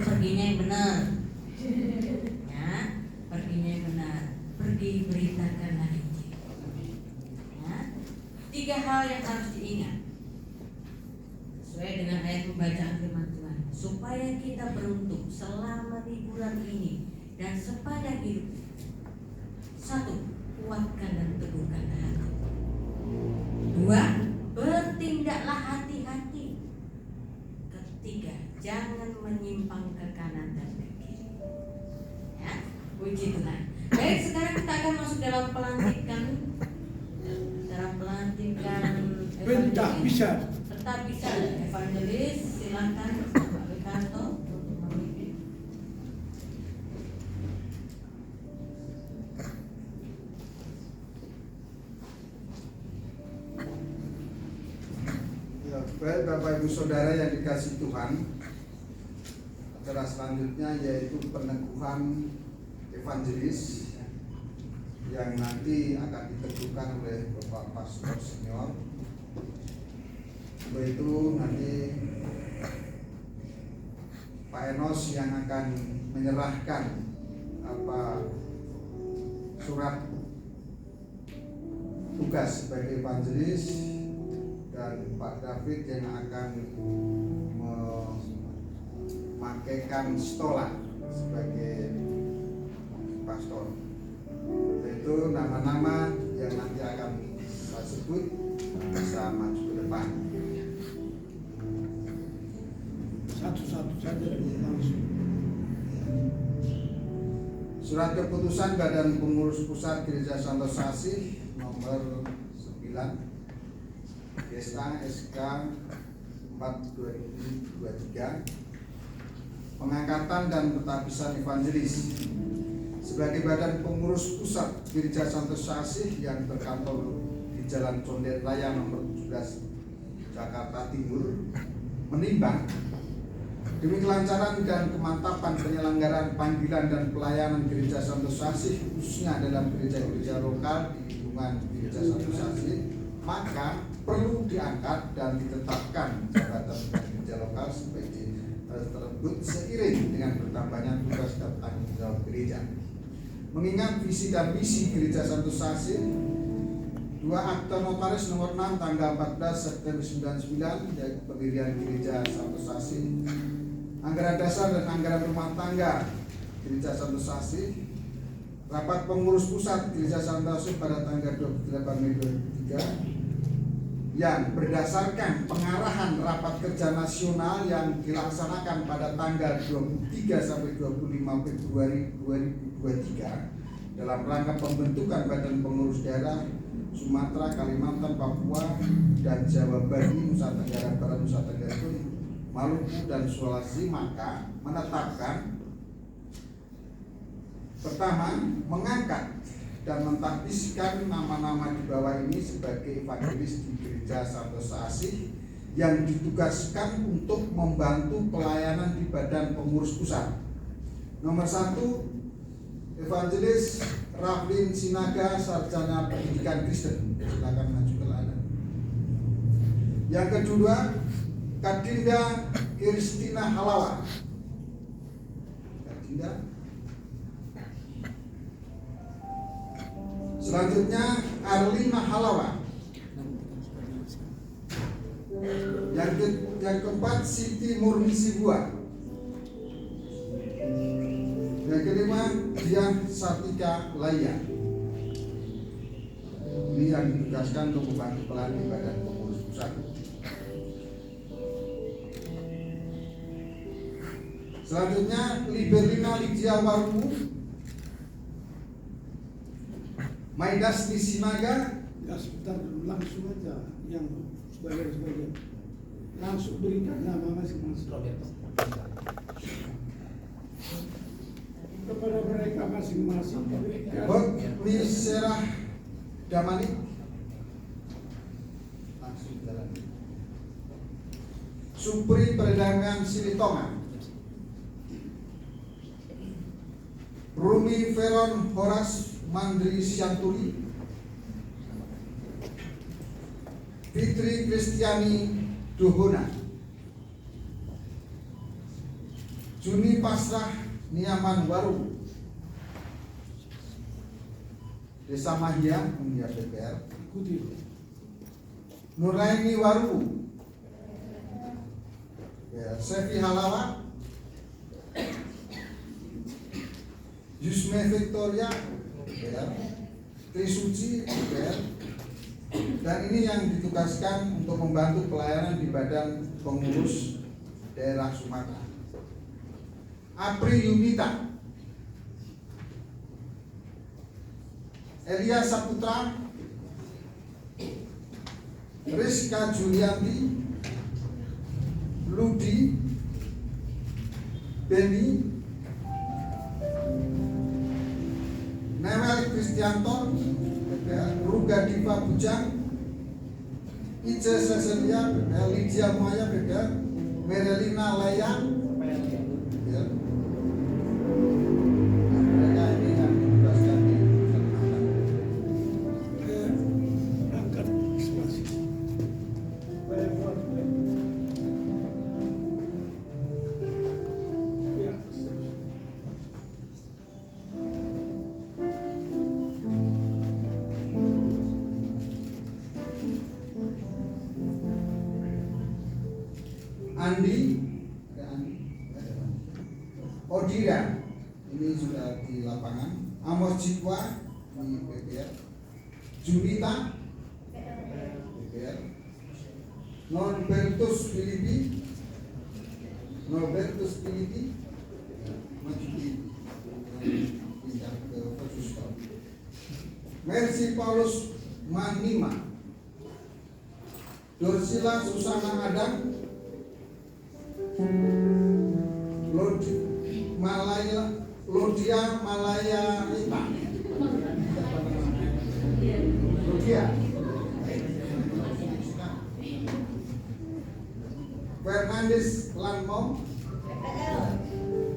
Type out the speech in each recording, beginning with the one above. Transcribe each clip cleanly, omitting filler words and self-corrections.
perginya yang benar. Ya, perginya yang benar. Pergi beritakanlah Injil. Ya, 3 hal yang harus diingat sesuai dengan ayat pembacaan firman Tuhan, supaya kita beruntung selama liburan ini dan sepanjang hidup. 1. Kuatkan dan teguhkan hati. 2. Bertindaklah hati-hati. 3. Jangan menyimpang ke kanan dan ke kiri. Ya, puji Tuhan. Baik, sekarang kita akan masuk dalam pelantikan evangelis. Tetap bisa evangelis. Silakan Pak Ricardo untuk memimpin. Baik Bapak Ibu Saudara yang dikasihi Tuhan, acara selanjutnya yaitu peneguhan evangelis yang nanti akan diteguhkan oleh Bapak Pastor Senior. Yaitu nanti Pak Enos yang akan menyerahkan surat tugas sebagai evangelis, dan Pak David yang akan memakaikan stola sebagai pastor. Itu nama-nama yang nanti akan saya sebut bisa maju ke depan. Satu-satu saja langsung. Surat keputusan Badan Pengurus Pusat Gereja Santos Asih nomor 9 SK 4/2023, pengangkatan dan penghabisan evangelis sebagai Badan Pengurus Pusat Gereja Santos Asih yang berkantor di Jalan Condet Raya nomor 17 Jakarta Timur, menimbang demi kelancaran dan kemantapan penyelenggaraan panggilan dan pelayanan Gereja Santos Asih, khususnya dalam gereja-gereja lokal di lingkungan Gereja Santos Asih, maka perlu diangkat dan ditetapkan jabatan gereja lokal sebagai tersebut seiring dengan bertambahnya tugas dan tanggung jawab gereja. Mengingat visi dan misi Gereja Santos Asih, 2 Akta Notaris nomor 6 tanggal 14 September 99 yaitu pendirian Gereja Santos Asih, anggaran dasar dan anggaran rumah tangga Gereja Santos Asih, rapat pengurus pusat Gereja Santos Asih pada tanggal 28 Mei 2003 yang berdasarkan pengarahan rapat kerja nasional yang dilaksanakan pada tanggal 23 sampai 25 Februari 2023 dalam rangka pembentukan Badan Pengurus Daerah Sumatera, Kalimantan, Papua, dan Jawa Bali, Nusa Tenggara Barat, Nusa Tenggara Timur, Maluku, dan Sulawesi, maka menetapkan pertama, mengangkat dan mentaktiskan nama-nama di bawah ini sebagai evangelis di Gereja Santos Asih yang ditugaskan untuk membantu pelayanan di Badan Pengurus Pusat. Nomor 1, evangelis Raflin Sinaga, sarjana pendidikan Kristen. Silakan maju ke layar. Yang kedua, Kadinda Kristina Halawa. Kadinda. Selanjutnya Arlina Halawa. Yang keempat Siti Murni Sibua. Yang kelima Dian Sartika Laya. Ini yang ditugaskan untuk membantu pelayanan di Badan Pengurus Pusat. Selanjutnya Liberlina Lydia Warmu, Maidas Nisinaga. Ya sebentar dulu, langsung aja yang sebagian langsung berikan nama masing-masing kepada mereka masing-masing. Miserah Damani. Langsung jalan. Supri Perdagangan Silitonga. Rumi Veron Horas Mandri Syanturi, Fitri Kristiani Duhuna, Juni Pasrah Niaman Waru, Desa Mahia, DPR. Ikuti. Nuraini Waru, Sefi Halawa, Yusme Victoria, Trisuci, dan ini yang ditugaskan untuk membantu pelayanan di Badan Pengurus Daerah Sumatera. Apri Yunita, Elia Saputra, Rizka Julianti, Ludi, Beni, Newel Kristianto, Ruga Diva Bujang, Ice Cecilia, Lydia Maya, Merelina Laya, ya. Nah, mereka ini yang ditugaskan di Kalimantan. Angkat spasi. Baik, baik. Ya. Andi, Odira, ini sudah di lapangan. Amos Jikwa di PPR, Junita, PPR, Norbertus Filipi, maju di pindah ke Persuskon. Mercy Paulus Manima, Dorsila Susana Adang, Lodia Malaya Rita, Lodia, Fernandes Lanmom,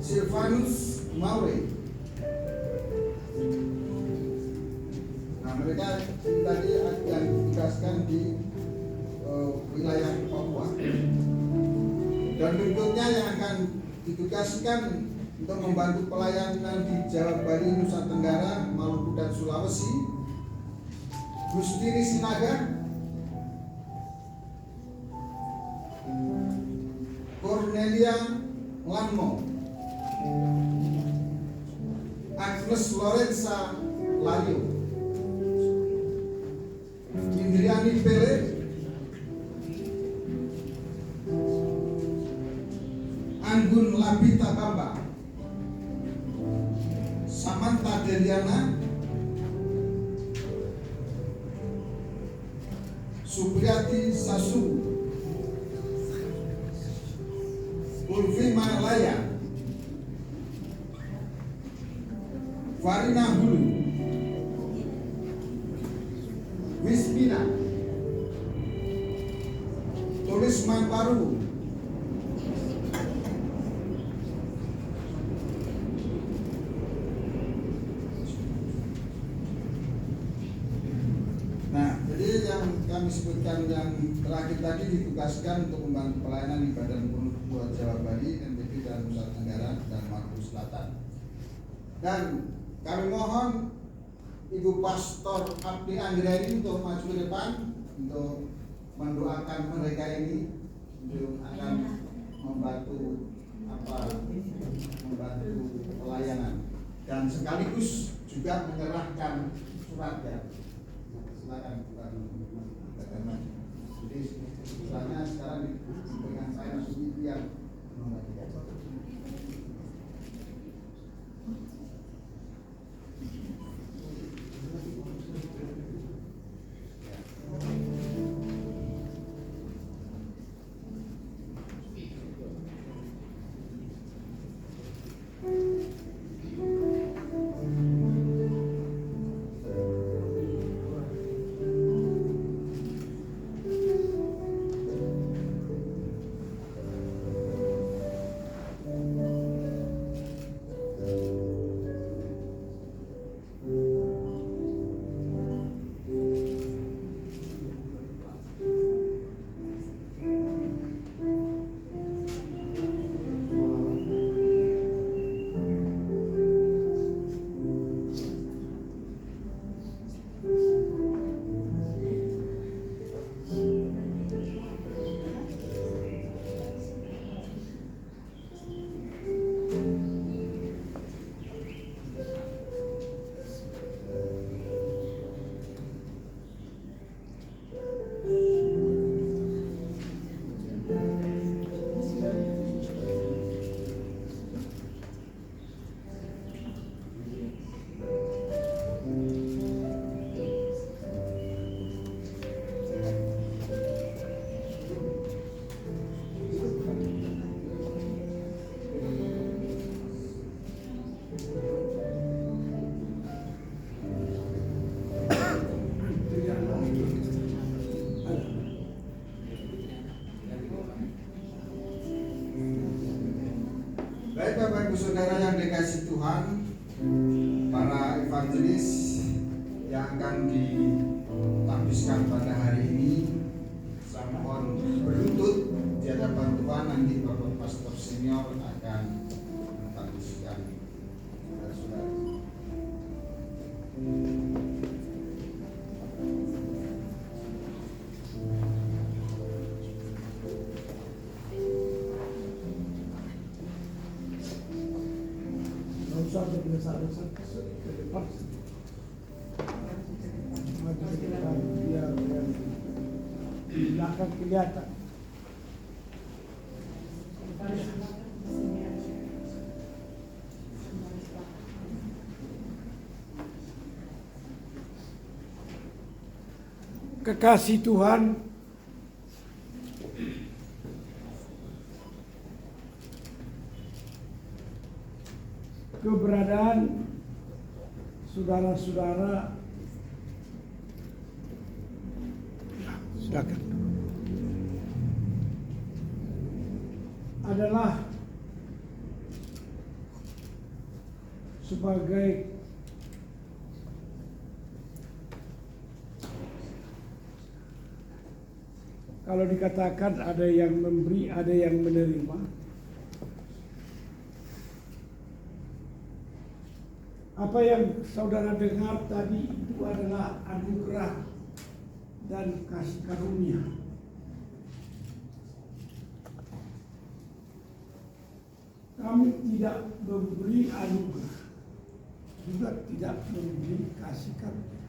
Silvanus Maure. Nah, mereka tadi akan ditugaskan di wilayah Papua. Dan berikutnya yang akan ditugaskan untuk membantu pelayanan di Jawa, Bali, Nusa Tenggara, Maluku dan Sulawesi, Gustini Sinaga, Cornelia Lanmo, Agnes Lorenza Layo, Indriani Pele, Anggun Labita Bamba, Samantha Deliana, Supriyati Sasu, Ulfi Malaya, Farina Hulu, Wismina, Tulisman Baru, kami sebutkan yang terakhir tadi ditugaskan untuk membantu pelayanan di Badan Pengurus Jawa, Bali, NTB dan Nusa Tenggara dan Maluku Selatan. Dan kami mohon Ibu Pastor Abdi Anggreni untuk maju ke depan untuk mendoakan mereka ini untuk akan membantu pelayanan dan sekaligus juga menyerahkan suratnya. Silakan buka dulu. Jadi istilahnya sekarang dengan saya langsung yang membagikan. Baik Bapak Ibu Saudara yang dikasihi Tuhan, para evangelis yang akan ditambiskan pada hari ini, saya mohon berlutut di hadapan Tuhan. Nanti Bapak Pastor Senior akan mentambiskan saudara-saudara. Usah berdesak-desak ke depan. Maju ke depan, biar di belakang kelihatan. Kekasih Tuhan, keberadaan saudara-saudara silakan adalah sebagai kalau dikatakan ada yang memberi, ada yang menerima. Apa yang saudara dengar tadi itu adalah anugerah dan kasih karunia. Kami tidak memberi anugerah, juga tidak memberi kasih karunia.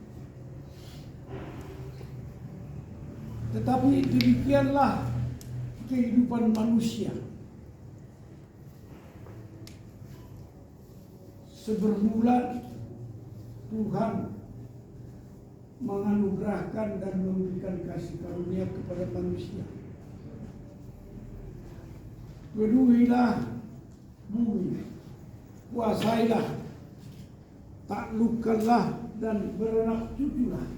Tetapi demikianlah kehidupan manusia. Sebermula Tuhan menganugerahkan dan memberikan kasih karunia kepada manusia. Penuhilah bumi, kuasailah, taklukkanlah dan beranak cuculah.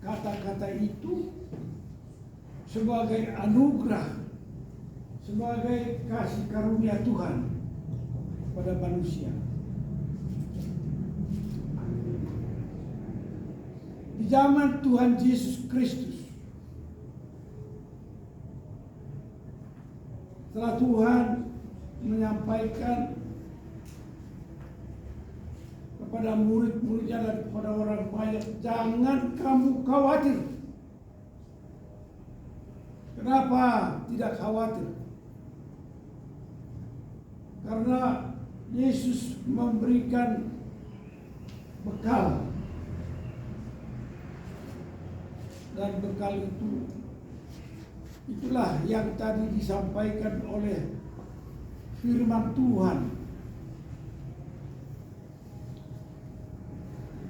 Kata-kata itu sebagai anugerah, sebagai kasih karunia Tuhan pada manusia. Di zaman Tuhan Yesus Kristus, setelah Tuhan menyampaikan kepada murid-muridnya dan kepada orang banyak, jangan kamu khawatir. Kenapa tidak khawatir? Karena Yesus memberikan bekal, dan bekal itulah yang tadi disampaikan oleh firman Tuhan.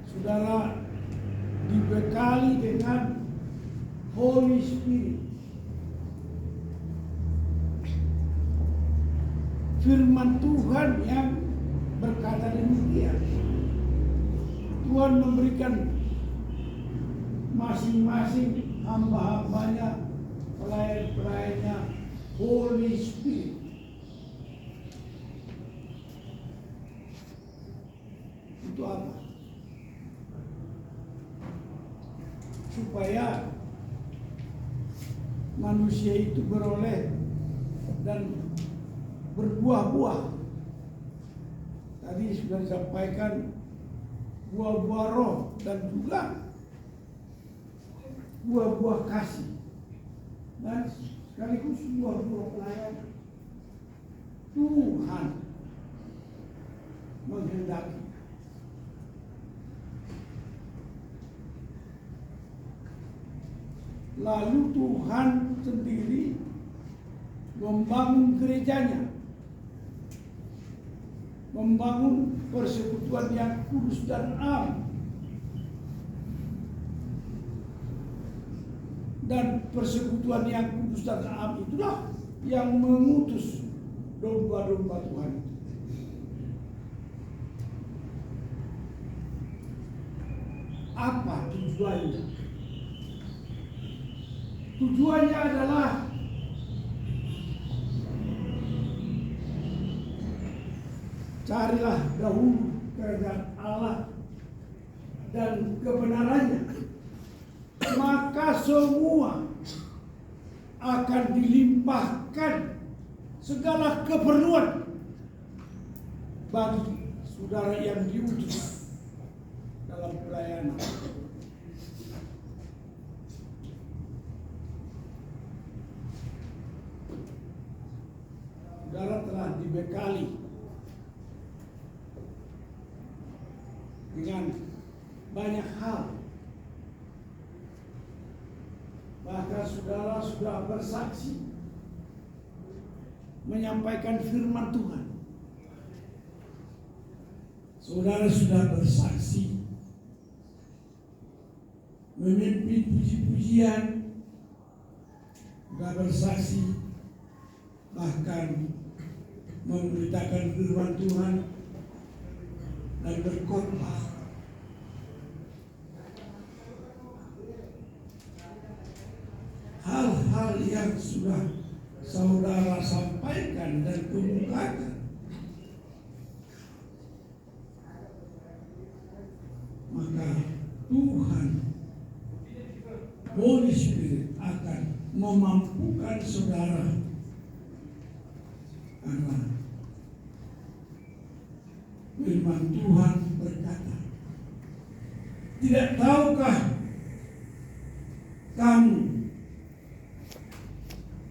Saudara dibekali dengan Holy Spirit. Firman Tuhan yang berkata demikian. Tuhan memberikan masing-masing hamba-hambanya, pelayan-pelayannya Holy Spirit. Itu apa? Supaya manusia itu beroleh dan berbuah-buah. Tadi sudah disampaikan buah-buah roh dan juga buah-buah kasih dan sekaligus buah-buah pelayanan. Tuhan menghendaki. Lalu Tuhan sendiri membangun gerejanya, membangun persekutuan yang kudus dan am. Dan persekutuan yang kudus dan am itulah yang mengutus domba-domba Tuhan itu. Apa tujuannya? Tujuannya adalah Carilah dahulu kerajaan Allah dan kebenarannya, maka semua akan dilimpahkan segala keperluan bagi saudara yang diutus dalam pelayanan. Saudara telah dibekali dengan banyak hal. Bahkan saudara sudah bersaksi menyampaikan firman Tuhan. Saudara sudah bersaksi memimpin puji-pujian, sudah bersaksi bahkan memberitakan firman Tuhan dan berkhotbah. Hal-hal yang sudah saudara sampaikan dan kemukakan, maka Tuhan Holy Spirit akan memampukan saudara. Karena firman Tuhan berkata, tidak tahukah kamu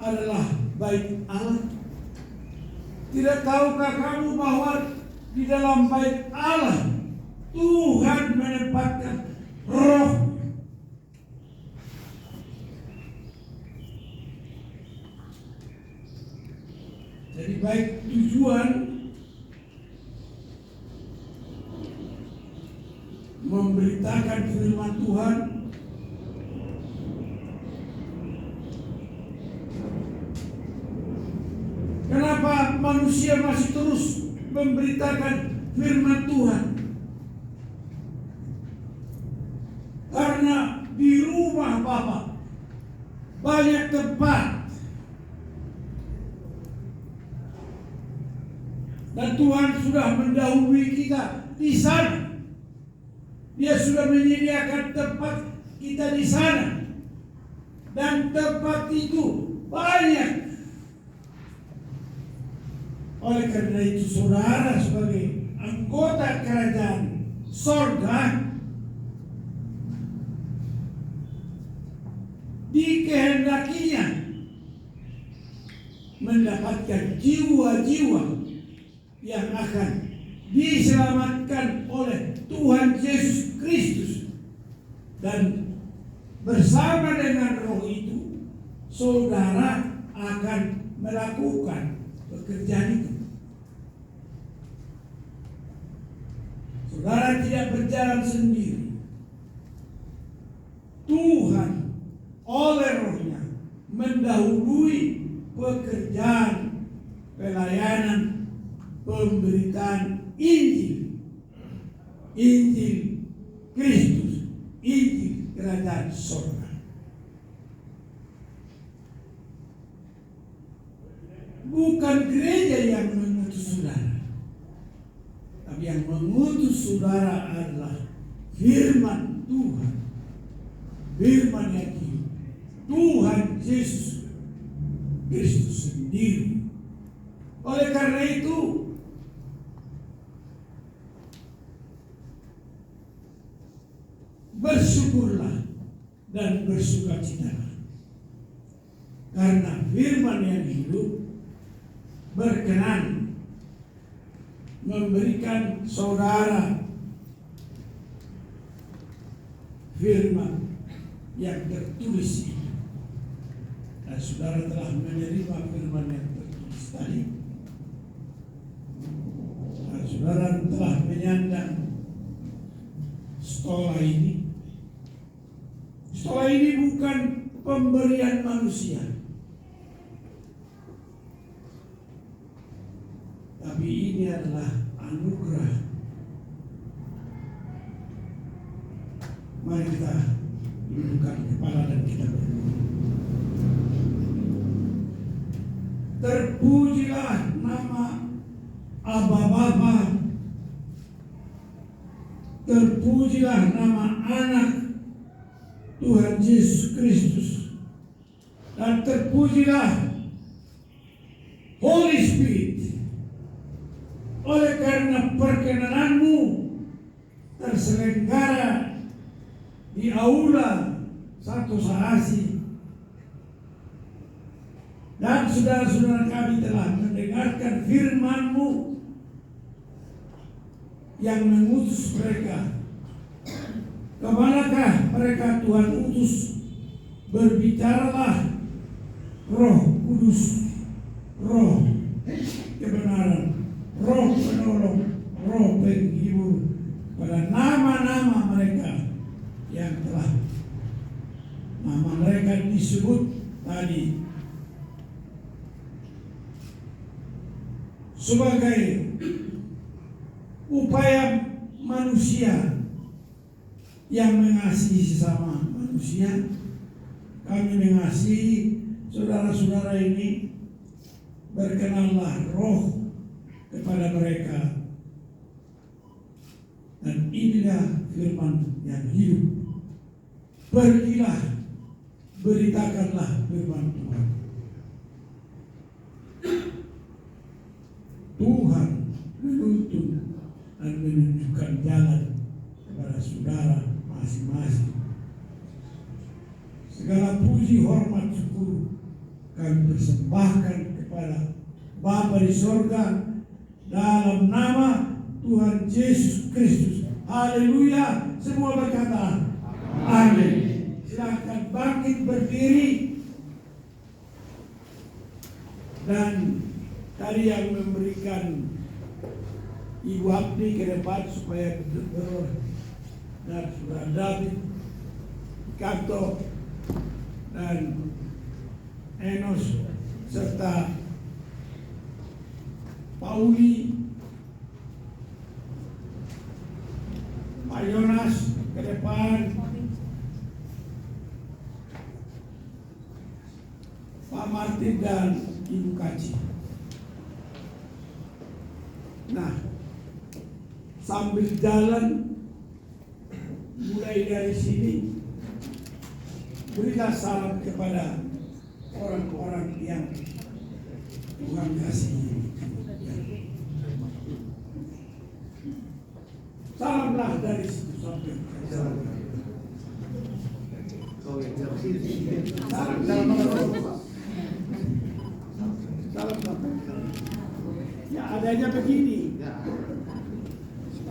adalah bait Allah? Tidak tahukah kamu bahwa di dalam bait Allah Tuhan menempatkan roh? Jadi baik tujuan memberitakan firman Tuhan, kenapa manusia masih terus memberitakan firman Tuhan? Karena di rumah Bapa banyak tempat, dan Tuhan sudah mendahului kita di sana. Dia sudah menyediakan tempat kita di sana, dan tempat itu banyak. Oleh karena itu saudara sebagai anggota kerajaan sorga dikehendakinya mendapatkan jiwa-jiwa yang akan diselamatkan oleh Tuhan Yesus Kristus, dan bersama dengan roh itu saudara akan melakukan pekerjaan itu. Saudara tidak berjalan sendiri. Tuhan oleh rohnya mendahului pekerjaan pelayanan pemberitaan Injil Kristus, Injil kerajaan surga. Bukan gereja yang mengutus saudara, tapi yang mengutus saudara adalah firman Tuhan, firman yang hidup, Tuhan Yesus Kristus sendiri. Oleh karena itu bersyukurlah dan bersukacitalah, karena firman yang hidup berkenan memberikan saudara firman yang tertulis itu. Dan saudara telah menerima firman yang tertulis tadi. Dan saudara telah menyandang stola ini. Stola ini bukan pemberian manusia, tapi ini adalah anugerah. Mari kita dudukkan kepala dan kita berdoa. Terpujilah nama Aba Bapa, terpujilah nama anak Tuhan Yesus Kristus, dan terpujilah Holy Spirit. Oleh karena perkenananmu terselenggara di aula Santo Sahasi, dan saudara-saudara kami telah mendengarkan firman-Mu yang mengutus mereka. Kemanakah mereka Tuhan utus? Berbicaralah Roh Kudus, Roh kebenaran, Roh penolong, Roh penghibur pada nama-nama mereka yang telah nama mereka disebut tadi, sebagai upaya manusia yang mengasihi sesama manusia. Kami mengasihi saudara-saudara ini, berkenanlah Roh kepada mereka, dan inilah firman yang hidup. Pergilah, beritakanlah firman Tuhan. Tuhan menuntun dan menunjukkan jalan kepada saudara masing-masing. Segala puji, hormat, syukur kami persembahkan kepada Bapa di sorga dalam nama Tuhan Yesus Kristus. Haleluya. Semua berkata amin. Silakan bangkit berdiri. Dan tadi yang memberikan Ibu Abdi ke depan supaya berdua, dan Saudara David Kanto dan Enos serta Pauli, Pak Yonas ke depan, Pak Martin dan Ibu Kaci. Nah, sambil jalan mulai dari sini, berilah salam kepada orang-orang yang Tuhan kasihi. Salamlah dari situ sampai salam ya, adanya begini.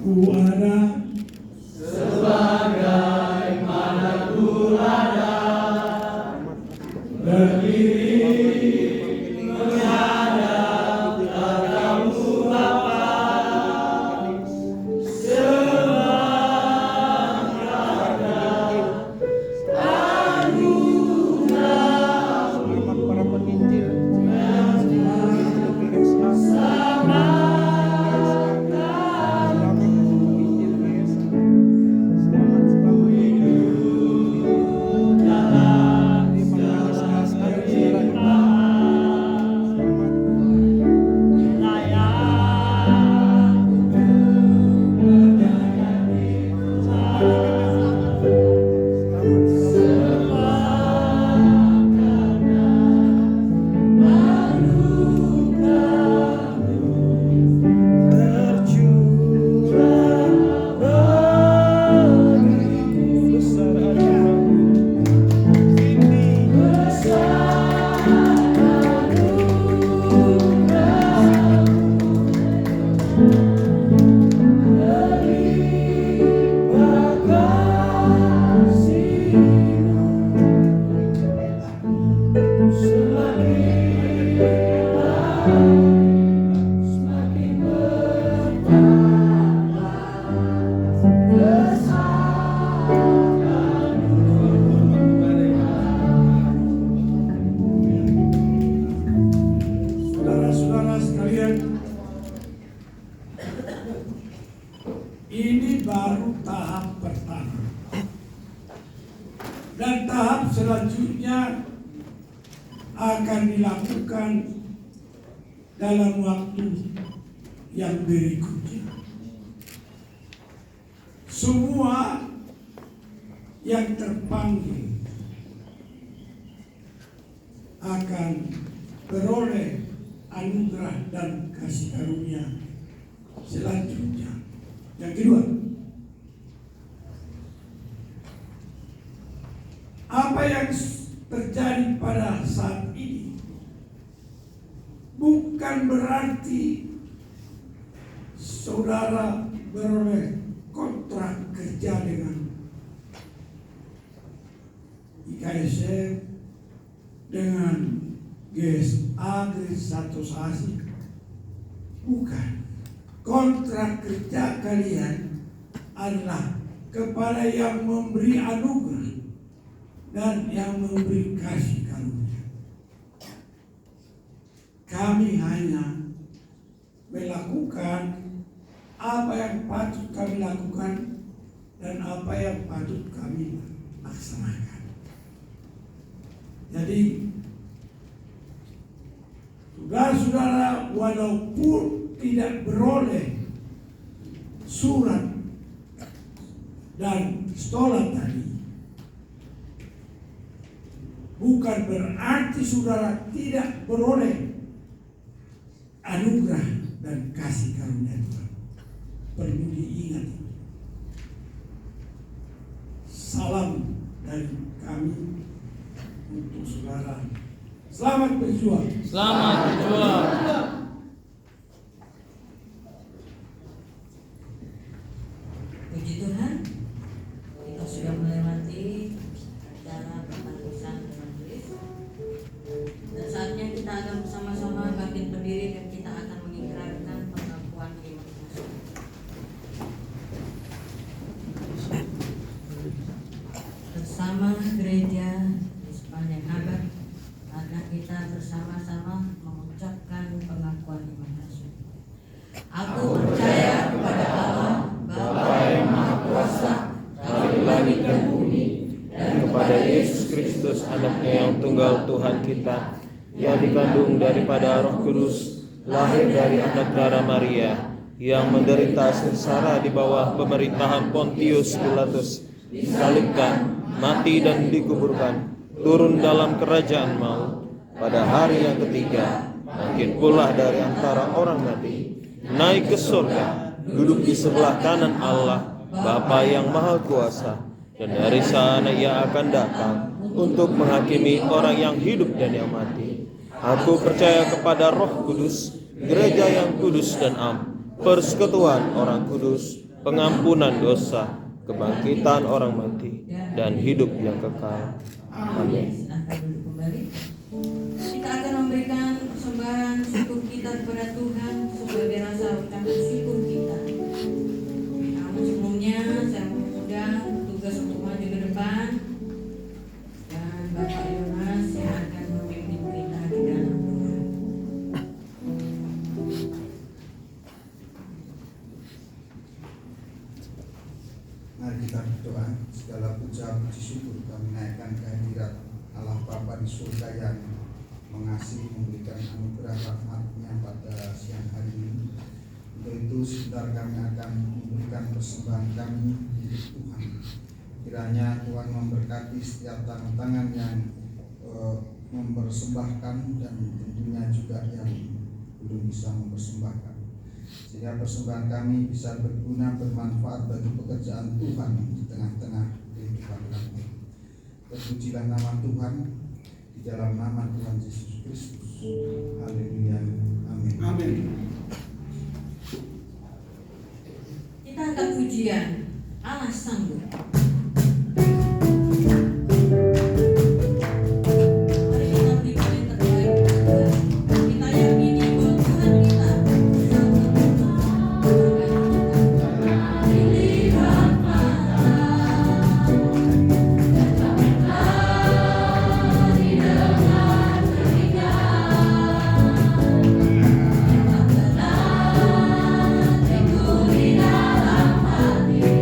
Ku ada sebagaimana ku ada, berdiri menghadap katamu Bapa, semangkada anugerah para penginjil sama ini baru tahap pertama, dan tahap selanjutnya akan dilakukan dalam waktu yang berikutnya. Semua yang terpanggil akan beroleh anugerah dan kasih karunia selanjutnya. Yang kedua, apa yang terjadi pada saat ini bukan berarti saudara beroleh kontrak kerja dengan IKSF, dengan GSA, Asosiasi. Bukan. Kontrak kerja kalian adalah kepada yang memberi anugerah dan yang memberi kasih karunia. Kami hanya melakukan apa yang patut kami lakukan dan apa yang patut kami laksanakan. Jadi, saudara-saudara, walaupun tidak beroleh surat dan stola tadi, bukan berarti saudara tidak beroleh anugerah dan kasih karunia Tuhan. Perlu diingat. Salam dari kami untuk saudara. Selamat berjuang. Selamat berjuang. Puji Tuhan, kita sudah melewati acara penghapusan majelis, dan saatnya kita akan bersama-sama bangkit berdiri dan kita akan mengikrarkan pengakuan iman kita. Bersama gereja di sepanjang abad, maka kita bersama-sama mengucapkan pengakuan iman kita. Aku percaya kepada Allah, Bapa yang Maha Kuasa, Khalil langit dan bumi, Dan kepada Yesus Kristus, anaknya yang tunggal Tuhan kita, yang dikandung daripada Roh Kudus, lahir dari anak darah Maria, yang menderita sengsara di bawah pemerintahan Pontius Pilatus, disalibkan, mati dan dikuburkan, turun dalam kerajaan maut, pada hari yang ketiga bangkit pula dari antara orang mati, naik ke surga, duduk di sebelah kanan Allah Bapa yang Maha Kuasa, dan dari sana Ia akan datang untuk menghakimi orang yang hidup dan yang mati. Aku percaya kepada Roh Kudus, gereja yang kudus dan am, persekutuan orang kudus, pengampunan dosa, kebangkitan orang mati, dan hidup yang kekal. Amin. Silahkan duduk kembali. Kita akan memberikan persembahan syukur kita kepada Tuhan sebagai rasa ucapan syukur kita. Namun sebelumnya saya mengundang tugas untuk maju ke depan, dan Bapak Yonas yang akan memimpin kita di dalam doa. Mari kita berdoa. Segala puja puji syukur kami naikkan kehadirat Allah Bapa di surga yang mengasihi, memberikan anugerah rahmat-Nya pada siang hari ini. Untuk itu sebentar kami akan memberikan persembahan kami untuk Tuhan. Kiranya Tuhan memberkati setiap tangan-tangan yang mempersembahkan, dan tentunya juga yang belum bisa mempersembahkan, sehingga persembahan kami bisa berguna, bermanfaat bagi pekerjaan Tuhan di tengah-tengah kehidupan kami. Terpujilah nama Tuhan, di dalam nama Tuhan Yesus Kristus. Haleluya. Amin. Amin. Kita akan pujian Allah sanggup. Mari kita berikan yang terbaik untuk Tuhan. Kita yakini bahwa Tuhan kita dilihat mata dan didengar telinga, tenang teguh di dalam hati.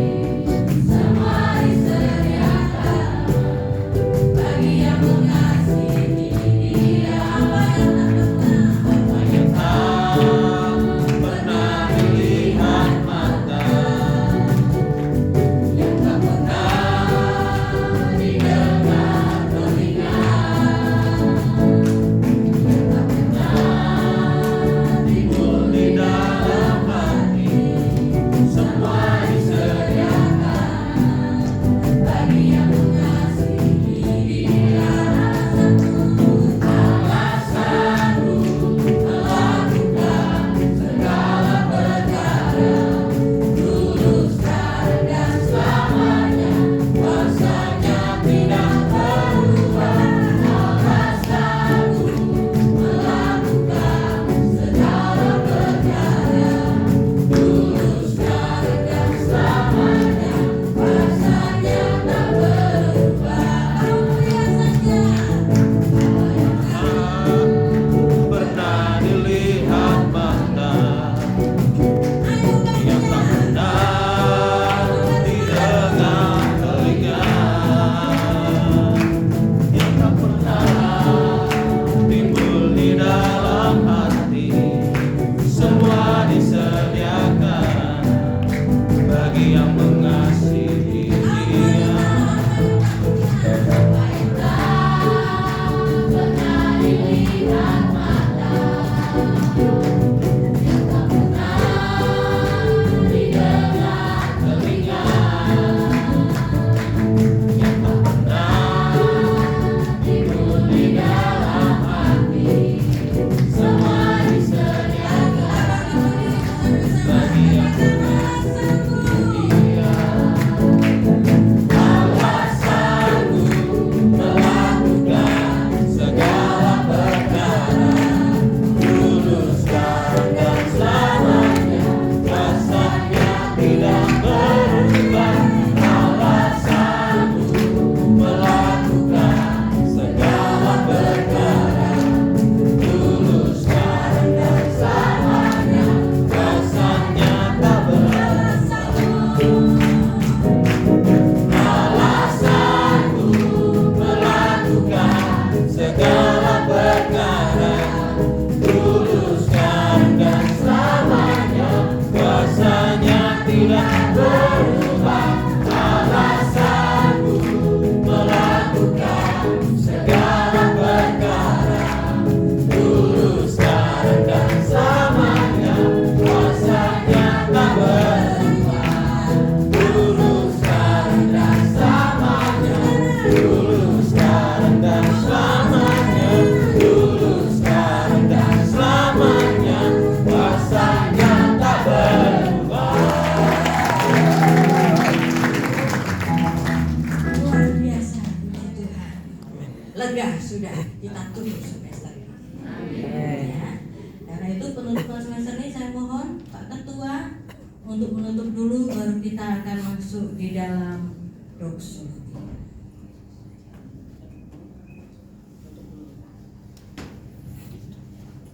itu penutupan semester ini saya mohon Pak Ketua untuk menutup dulu, baru kita akan masuk di dalam doksur.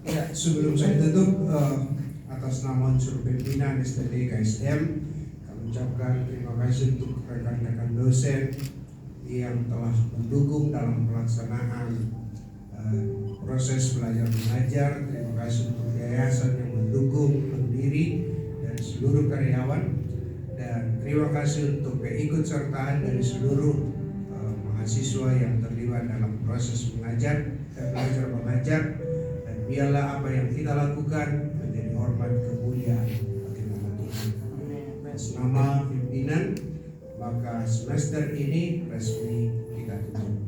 Ya, sebelum saya tutup, atas nama unsur pimpinan STD KSM, kami ucapkan terima kasih untuk rekan-rekan dosen yang telah mendukung dalam pelaksanaan proses belajar mengajar. Terima kasih untuk yayasan yang mendukung, pendiri dan seluruh karyawan, dan terima kasih untuk keikutsertaan dari seluruh mahasiswa yang terlibat dalam proses belajar mengajar. Biarlah apa yang kita lakukan menjadi hormat kemuliaan bagi nama Tuhan. Atas nama pimpinan, maka semester ini resmi kita tutup.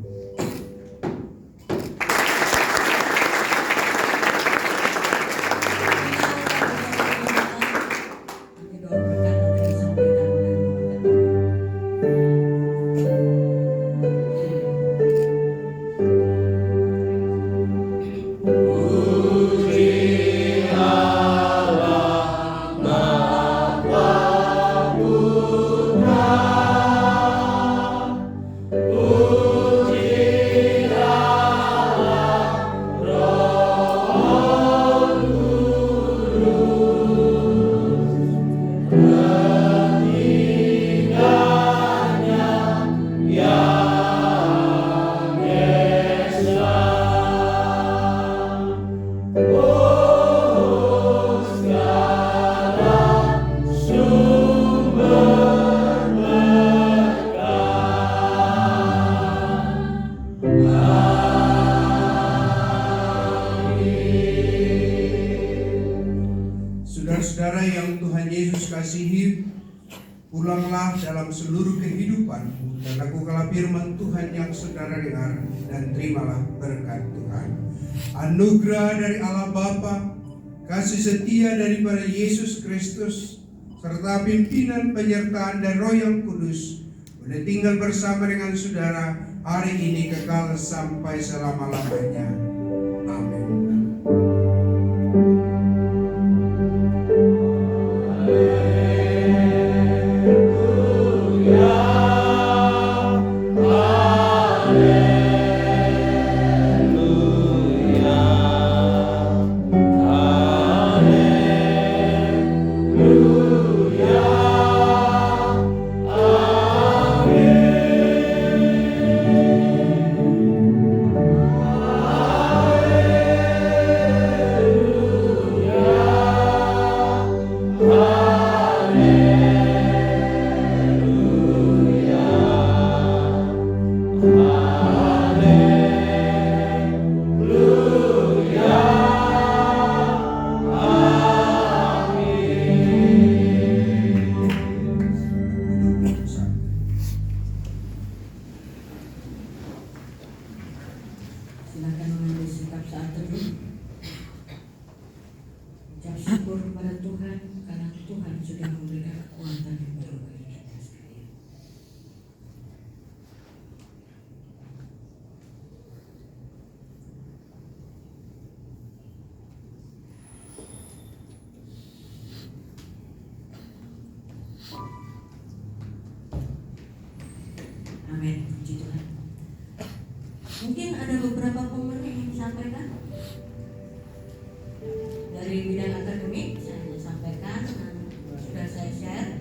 Saudara-saudara yang Tuhan Yesus kasihi, pulanglah dalam seluruh kehidupanmu dan lakukanlah firman Tuhan yang saudara dengar, dan terimalah berkat Tuhan. Anugerah dari Allah Bapa, kasih setia daripada Yesus Kristus, serta pimpinan, penyertaan dan Roh yang Kudus boleh tinggal bersama dengan saudara hari ini kekal sampai selama-lamanya. Amin. Silakan mengambil sikap saat teduh. Ucap syukur kepada Tuhan karena Tuhan sudah memberikan kekuatan yang baru bagi kita sekalian. Amin. Puji Tuhan. Mungkin ada beberapa momen yang ingin disampaikan dari bidang akademik. Saya sampaikan, sudah saya share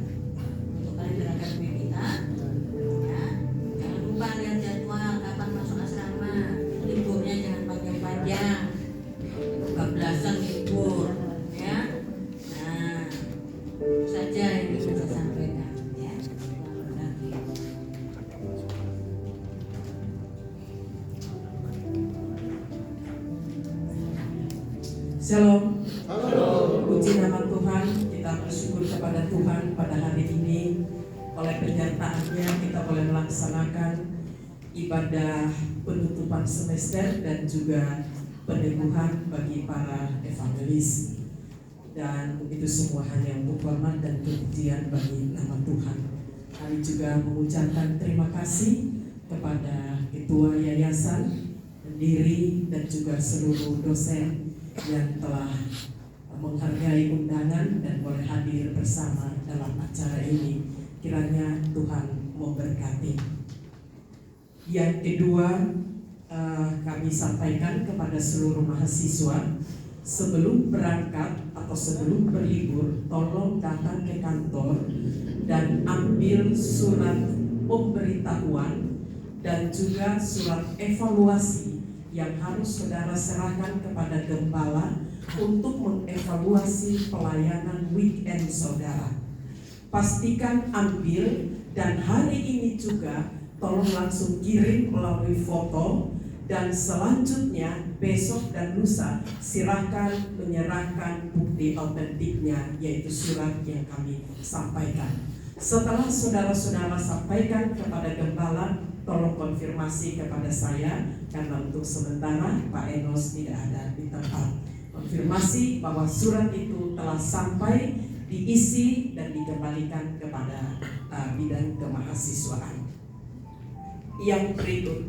untuk kalender akademik kita. Ya, jangan lupa lihat jadwal kapan masuk asrama. Liburnya jangan panjang-panjang, kebablasan libur, ya. Nah, saja yang ingin saya sampaikan, ya. Shalom. Puji nama Tuhan, kita bersyukur kepada Tuhan pada hari ini. Oleh penyertaannya kita boleh melaksanakan ibadah penutupan semester dan juga peneguhan bagi para evangelis. Dan itu semua hanya untuk hormat dan kepujian bagi nama Tuhan. Kami juga mengucapkan terima kasih kepada Ketua Yayasan, pendiri dan juga seluruh dosen yang telah menghargai undangan dan boleh hadir bersama dalam acara ini. Kiranya Tuhan memberkati. Yang kedua, kami sampaikan kepada seluruh mahasiswa, sebelum berangkat atau sebelum berlibur, tolong datang ke kantor dan ambil surat pemberitahuan dan juga surat evaluasi yang harus saudara serahkan kepada gembala untuk mengevaluasi pelayanan weekend saudara. Pastikan ambil, dan hari ini juga tolong langsung kirim melalui foto, dan selanjutnya besok dan lusa silahkan menyerahkan bukti autentiknya, yaitu surat yang kami sampaikan. Setelah saudara-saudara sampaikan kepada gembala, tolong konfirmasi kepada saya, karena untuk sementara Pak Enos tidak ada di tempat. Konfirmasi bahwa surat itu telah sampai, diisi dan dikembalikan kepada bidang kemahasiswaan. Yang berikut,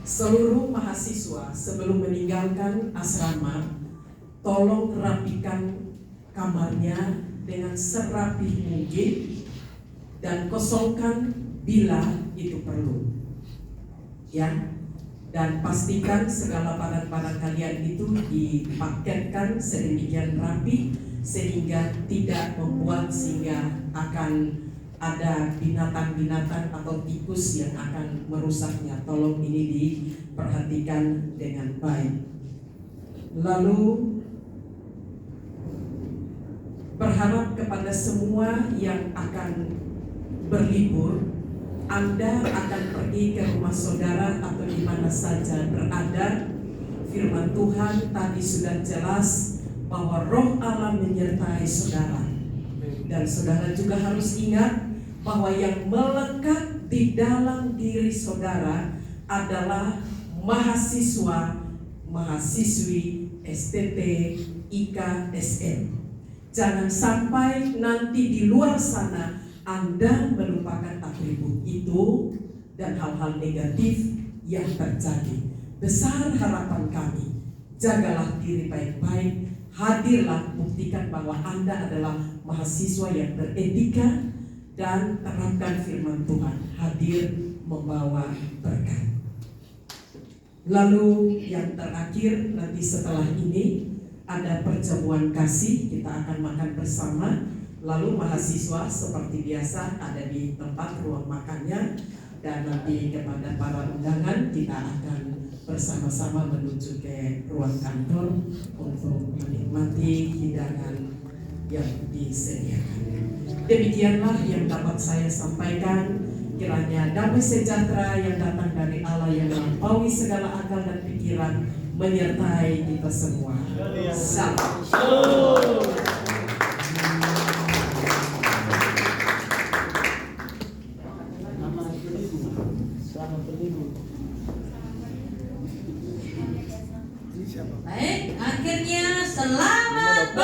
seluruh mahasiswa sebelum meninggalkan asrama, tolong rapikan kamarnya dengan serapih mungkin dan kosongkan bila itu perlu, ya. Dan pastikan segala barang-barang kalian itu dipaketkan sedemikian rapi sehingga tidak membuat sehingga akan ada binatang-binatang atau tikus yang akan merusaknya. Tolong ini diperhatikan dengan baik. Lalu berharap kepada semua yang akan berlibur, Anda akan pergi ke rumah saudara atau di mana saja berada. Firman Tuhan tadi sudah jelas bahwa Roh Allah menyertai saudara, dan saudara juga harus ingat bahwa yang melekat di dalam diri saudara adalah mahasiswa, mahasiswi STT IKSM. Jangan sampai nanti di luar sana Anda melupakan atribut itu dan hal-hal negatif yang terjadi. Besar harapan kami, jagalah diri baik-baik. Hadirlah, buktikan bahwa Anda adalah mahasiswa yang beretika dan terapkan firman Tuhan. Hadir membawa berkat. Lalu yang terakhir, nanti setelah ini ada perjamuan kasih, kita akan makan bersama. Lalu mahasiswa seperti biasa ada di tempat ruang makannya, dan nanti kepada para undangan kita akan bersama-sama menuju ke ruang kantor untuk menikmati hidangan yang disediakan. Demikianlah yang dapat saya sampaikan. Kiranya damai sejahtera yang datang dari Allah yang melampaui segala akal dan pikiran menyertai kita semua. Shalom. Baik, akhirnya selamat